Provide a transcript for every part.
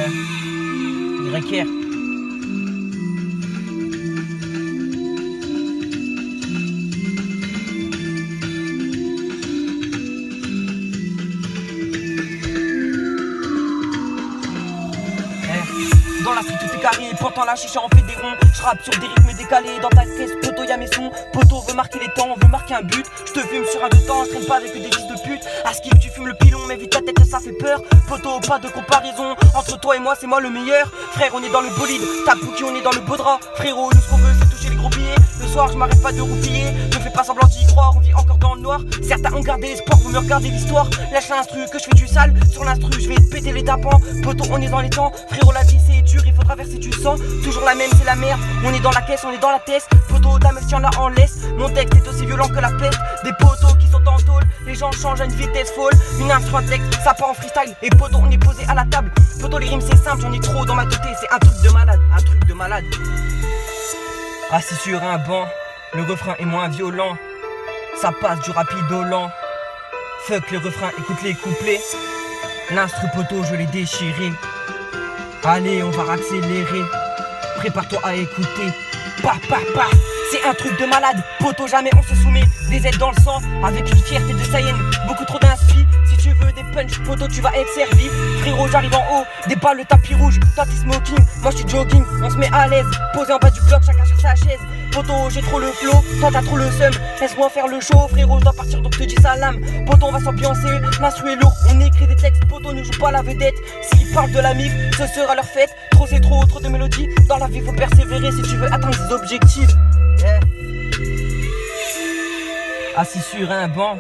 YR. Dans la street tout est carré, pourtant la chicha en fait des ronds. Je rappe sur des rythmes décalés, dans ta caisse poto y'a mes sons. Poto veut marquer les temps, on veut marquer un but. Je te fume sur un deux temps, je traîne pas avec des fils de pute. À skip tu fumes le pilon, mais vite ta tête ça fait peur. Poto pas de comparaison, entre toi et moi c'est moi le meilleur. Frère on est dans le bolide, ta pouki on est dans le beau drap. Frérot nous ce qu'on veut c'est toucher les gros billets. Le soir je m'arrête pas de roupiller, ne fais pas semblant d'y croire, on vit encore dans le noir. Certains ont gardé l'espoir, vous me regardez l'histoire. Lâche l'instru que je fais du sale, sur l'instru je vais te péter les tapants. Poto on est dans les temps, frérot la vie c'est dur, il faudra verser du sang. Toujours la même c'est la merde, on est dans la caisse, on est dans la tête. Poto ta meuf y'en a en laisse, mon texte est aussi violent que la peste. Des potos qui sont en tôle, les gens changent à une vitesse folle. Une instru, un texte, ça part en freestyle. Et poto on est posé à la table, poto les rimes c'est simple, j'en ai trop dans ma tête. C'est un truc de malade, un truc de malade. Assis sur un banc, le refrain est moins violent. Ça passe du rapide au lent. Fuck le refrain, écoute les couplets. L'instru poto je l'ai déchiré. Allez on va accélérer. Prépare-toi à écouter. Pa pa pa. C'est un truc de malade. Poto jamais on se soumet. Des ailes dans le sang avec une fierté de Saiyan. Beaucoup trop d'inspi. Si tu veux des punch poto tu vas être servi. Frérot j'arrive en haut. Déballe le tapis rouge. Toi t'es smoking, moi je suis jogging. On se met à l'aise. Posé en bas du bloc, chacun sur sa chaise. Poto j'ai trop le flow, toi t'as trop le seum. Laisse-moi faire le show, frérot je dois partir donc te dis salam. Poto on va s'ambiancer, l'instru est lourd. On écrit des textes, poto ne joue pas la vedette. S'ils parlent de la mif, ce sera leur fête. Trop c'est trop, trop de mélodies. Dans la vie faut persévérer si tu veux atteindre tes objectifs. Assis sur un banc,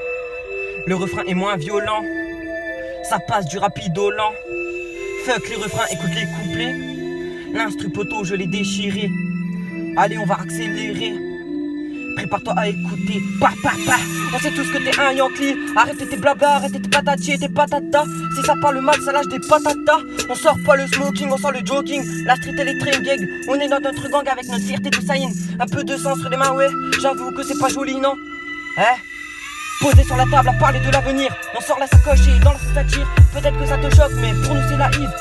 le refrain est moins violent. Ça passe du rapide au lent. Fuck les refrains, écoute les couplets. L'instru poto je l'ai déchiré. Allez on va accélérer. Prépare-toi à écouter. Pa pa pa. On sait tous que t'es un Yankee. Arrêtez tes blabla, arrêtez tes patati et tes patatas. Si ça parle mal, ça lâche des patatas. On sort pas le smoking, on sort le jogging. La street elle est très gag. On est dans notre gang avec notre fierté de Saiyan. Un peu de sang sur les mains, ouais. J'avoue que c'est pas joli, non? Posé sur la table à parler de l'avenir. On sort la sacoche et dans la street ça tire. Peut-être que ça te choque, mais pour nous c'est la Yves.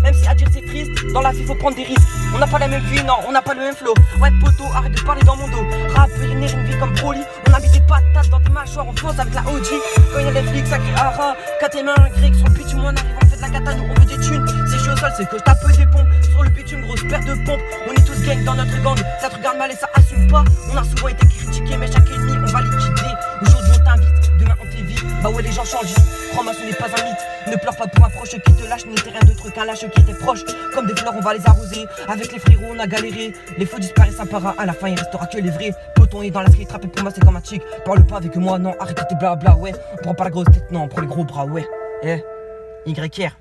Même si à dire c'est triste, dans la vie faut prendre des risques. On n'a pas la même vie, non, on n'a pas le même flow. Ouais poto, arrête de parler dans mon dos. Rap, une vie comme Broly. On a mis des patates dans des mâchoires, on fonce avec la OG. Quand y'a les flics, ça crie ara. Quand t'es mains grec sur le bitume, on arrive, on fait de la katana, on veut des thunes. Si je suis au sol, c'est que je tape des pompes. Sur le bitume, grosse perte de pompe. On est tous gang dans notre gang. Ça te regarde mal et ça assume pas. On a souvent été critiqués, mais chaque ennemi, on va liquider. Aujourd'hui on t'invite, demain on t'évite. Bah ouais les gens changent. Crois-moi ce n'est pas un mythe. Ne pleure pas pour un proche qui te lâche. N'était rien d'autre qu'un lâche qui était proche. Comme des fleurs on va les arroser. Avec les frérots on a galéré. Les faux disparaissent un par un. À la fin il restera que les vrais. Poton est dans la street. Rapper pour moi c'est comme un chic. Parle pas avec moi non. Arrête tes blabla ouais. On prend pas la grosse tête non. On prend les gros bras ouais. YR.